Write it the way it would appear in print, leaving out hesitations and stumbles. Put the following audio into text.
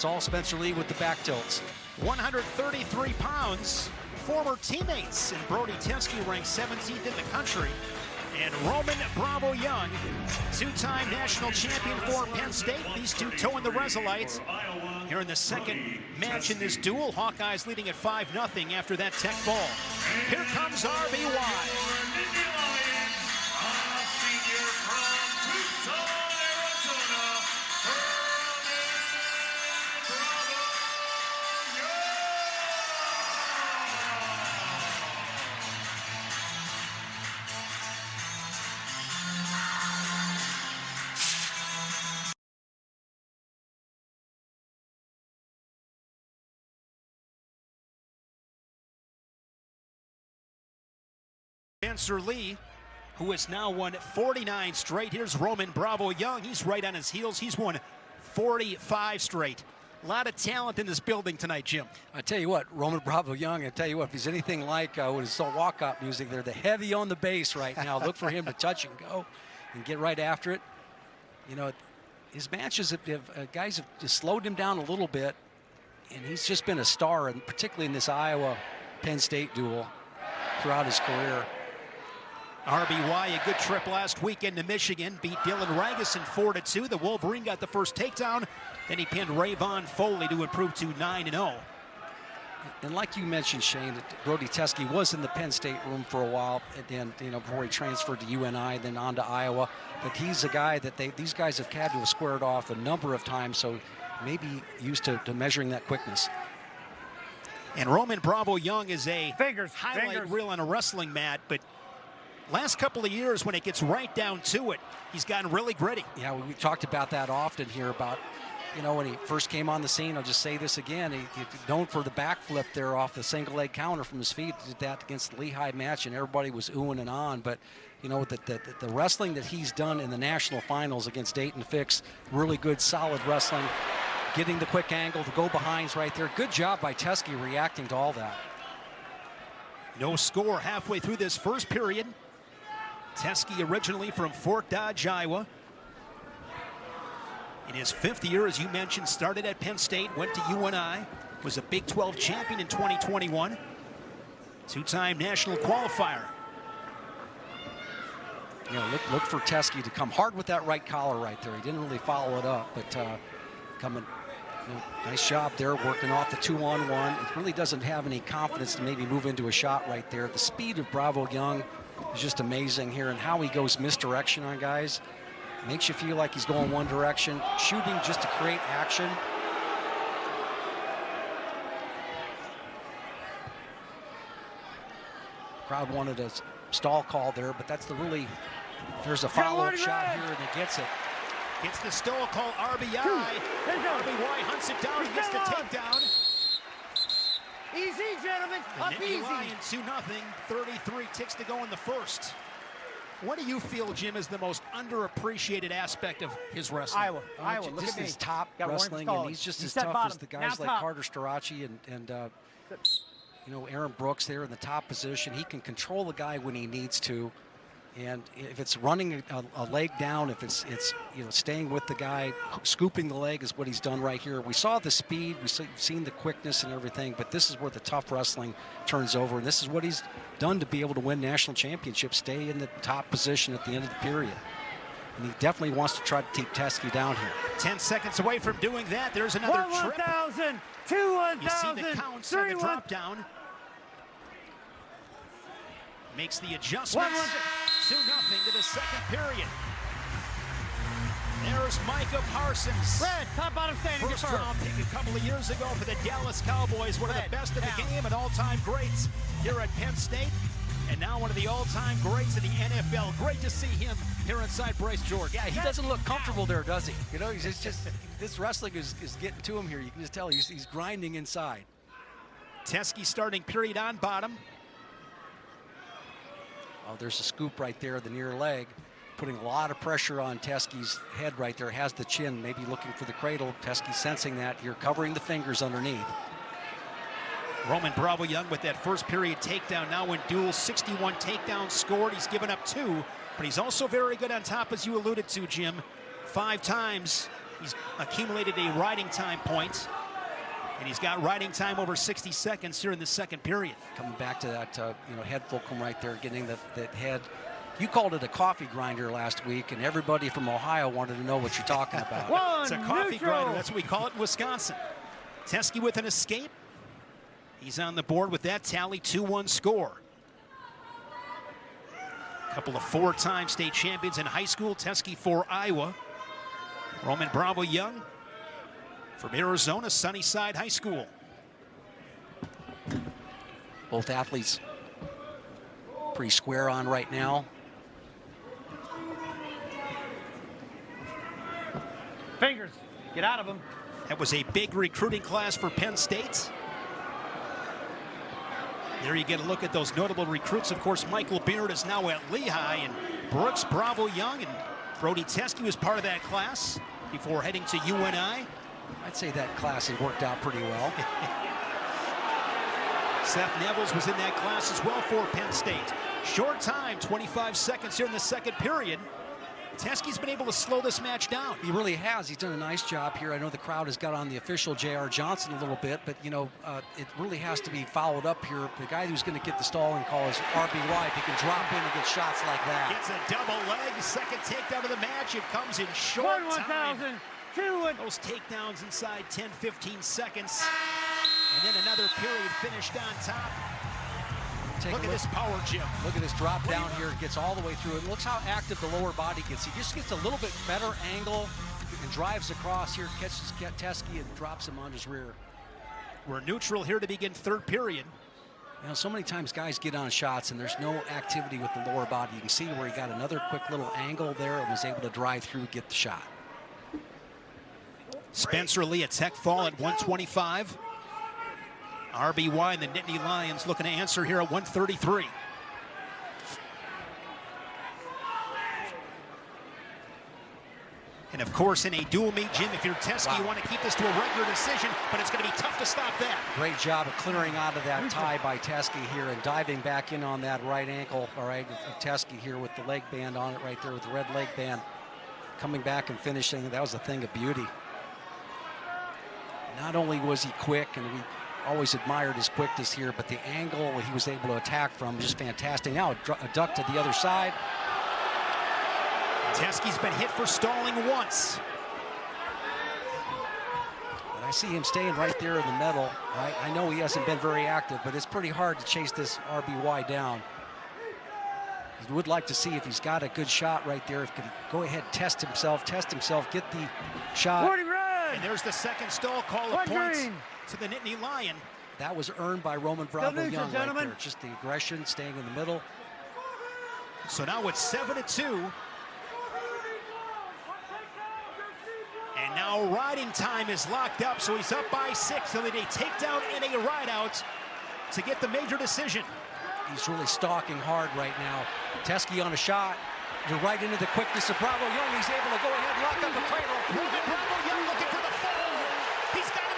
It's all Spencer Lee with the back tilts. 133 pounds. Former teammates, and Brody Teske ranked 17th in the country. And Roman Bravo Young, two-time national champion for Penn State. These two toeing the Resolites. Here in the second match in this duel, Hawkeyes leading at 5-0 after that tech ball. Here comes RBY. Spencer Lee, who has now won 49 straight. Here's Roman Bravo Young. He's right on his heels. He's won 45 straight. A lot of talent in this building tonight, Jim. I tell you what, Roman Bravo Young, I tell you what, if he's anything like what is so walk-up music, they're the heavy on the bass right now. Look for him to touch and go and get right after it. You know, his matches, guys have just slowed him down a little bit, and he's just been a star, and particularly in this Iowa-Penn State duel throughout his career. RBY, a good trip last weekend to Michigan, beat Dylan Ragusin 4-2. The Wolverine got the first takedown. Then he pinned Rayvon Foley to improve to 9-0. And like you mentioned, Shane, that Brody Teske was in the Penn State room for a while, and then, you know, before he transferred to UNI, then on to Iowa. But he's a guy that these guys have had to have squared off a number of times, so maybe used to measuring that quickness. And Roman Bravo Young is a highlight reel on a wrestling mat, but last couple of years, when it gets right down to it, he's gotten really gritty. Yeah, we talked about that often here about, you know, when he first came on the scene, I'll just say this again, he's known for the backflip there off the single leg counter from his feet. He did that against the Lehigh match, and everybody was oohing and on. But, you know, the wrestling that he's done in the national finals against Dayton Fix, really good, solid wrestling, getting the quick angle, the go-behinds right there. Good job by Teske reacting to all that. No score halfway through this first period. Teske originally from Fort Dodge, Iowa. In his 5th year, as you mentioned, started at Penn State, went to UNI, was a Big 12 champion in 2021, two-time national qualifier. You know, look for Teske to come hard with that right collar right there. He didn't really follow it up, but coming, you know, nice job there, working off the 2-on-1. It really doesn't have any confidence to maybe move into a shot right there. The speed of Bravo Young is just amazing here, and how he goes misdirection on guys. Makes you feel like he's going one direction, shooting just to create action. Crowd wanted a stall call there, but that's there's a follow-up shot here, and he gets it. Gets the stall call, RBI. RBY hunts it down, he gets the takedown. Easy, gentlemen, up easy. Lion 2-0, 33 ticks to go in the first. What do you feel, Jim, is the most underappreciated aspect of his wrestling? Iowa, look just at his top got wrestling, and he's just as tough as the guys like Carter Starachi and you know, Aaron Brooks there in the top position. He can control the guy when he needs to, and if it's running a leg down, if it's you know, staying with the guy, scooping the leg is what he's done right here. We saw the speed, we've seen the quickness and everything, but this is where the tough wrestling turns over, and this is what he's done to be able to win national championships, stay in the top position at the end of the period. And he definitely wants to try to keep Teske down here. 10 seconds away from doing that. There's another trip. 1,000, 2 1,000, you see the counts on the drop down. Makes the adjustments. 2-0 to the second period. There's Micah Parsons. Red, top bottom standing. First round pick a couple of years ago for the Dallas Cowboys. One of the best in the game and all-time greats here at Penn State. And now one of the all-time greats in the NFL. Great to see him here inside Bryce George. Yeah, he doesn't look comfortable there, does he? You know, he's just this wrestling is getting to him here. You can just tell he's grinding inside. Teske starting period on bottom. Oh, there's a scoop right there, the near leg, putting a lot of pressure on Teske's head right there. Has the chin, maybe looking for the cradle. Teske sensing that. You're covering the fingers underneath. Roman Bravo Young with that first period takedown. Now in duel, 61 takedowns scored. He's given up 2, but he's also very good on top, as you alluded to, Jim. 5 times He's accumulated a riding time point, and he's got riding time over 60 seconds here in the second period. Coming back to that, head fulcrum right there, getting that head. You called it a coffee grinder last week, and everybody from Ohio wanted to know what you're talking about. It's a coffee grinder. That's what we call it in Wisconsin. Teske with an escape. He's on the board with that tally, 2-1 score. A couple of four-time state champions in high school. Teske for Iowa. Roman Bravo Young from Arizona, Sunnyside High School. Both athletes pretty square on right now. Fingers, get out of them. That was a big recruiting class for Penn State. There you get a look at those notable recruits. Of course, Michael Beard is now at Lehigh, and Brooks, Bravo Young, and Brody Teske was part of that class before heading to UNI. I'd say that class has worked out pretty well. Seth Nevels was in that class as well for Penn State. Short time, 25 seconds here in the second period. Teske's been able to slow this match down. He really has. He's done a nice job here. I know the crowd has got on the official J.R. Johnson a little bit, but, it really has to be followed up here. The guy who's going to get the stalling call is RBY. If he can drop in and get shots like that. Gets a double leg, second takedown of the match. It comes in short time. Those takedowns inside 10, 15 seconds. And then another period finished on top. Look at this power, Jim. Look at this drop down here. It gets all the way through. And looks how active the lower body gets. He just gets a little bit better angle and drives across here, catches Teske and drops him on his rear. We're neutral here to begin third period. So many times guys get on shots and there's no activity with the lower body. You can see where he got another quick little angle there and was able to drive through, get the shot. Spencer Lee, a tech fall at 125. RBY and the Nittany Lions looking to answer here at 133. And of course, in a dual meet, Jim, if you're Teske, you want to keep this to a regular decision, but it's going to be tough to stop that. Great job of clearing out of that tie by Teske here and diving back in on that right ankle, all right, of Teske here with the leg band on it right there with the red leg band. Coming back and finishing, that was a thing of beauty. Not only was he quick, and we always admired his quickness here, but the angle he was able to attack from, just fantastic. Now a duck to the other side. Teske's been hit for stalling once. But I see him staying right there in the middle. Right? I know he hasn't been very active, but it's pretty hard to chase this RBY down. He would like to see if he's got a good shot right there. If he could go ahead, test himself, get the shot. And there's the second stall call of points to the Nittany Lion. That was earned by Roman Bravo Young right there. Just the aggression, staying in the middle. So now it's 7-2. And now riding time is locked up, so he's up by 6. He'll need a takedown and a ride out to get the major decision. He's really stalking hard right now. Teske on a shot. You're right into the quickness of Bravo Young. He's able to go ahead and lock up the cradle. Bravo Young looking for the fall. He's got